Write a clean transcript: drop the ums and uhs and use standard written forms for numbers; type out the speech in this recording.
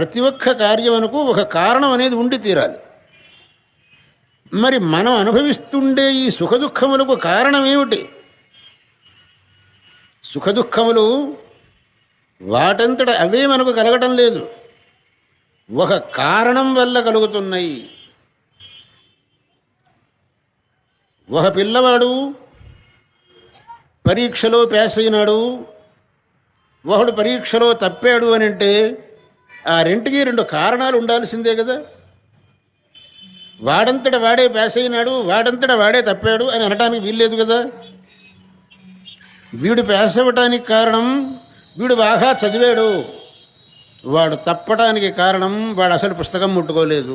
ప్రతి ఒక్క కార్యమునకు ఒక కారణం అనేది ఉండి తీరాలి. మరి మనం అనుభవిస్తుండే ఈ సుఖదుఖములకు కారణం ఏమిటి? సుఖదుఖములు వాటంతట అవే మనకు కలగటం లేదు, ఒక కారణం వల్ల కలుగుతున్నాయి. ఒక పిల్లవాడు పరీక్షలో పాస్ అయినాడు, ఒకడు పరీక్షలో తప్పాడు అని అంటే ఆ రెంటికి రెండు కారణాలు ఉండాల్సిందే కదా. వాడంతట వాడే పాస్ అయినాడు, వాడంతట వాడే తప్పాడు అని అనడానికి వీల్లేదు కదా. వీడు పాస్ అవ్వటానికి కారణం వీడు బాగా చదివాడు, వాడు తప్పడానికి కారణం వాడు అసలు పుస్తకం ముట్టుకోలేదు.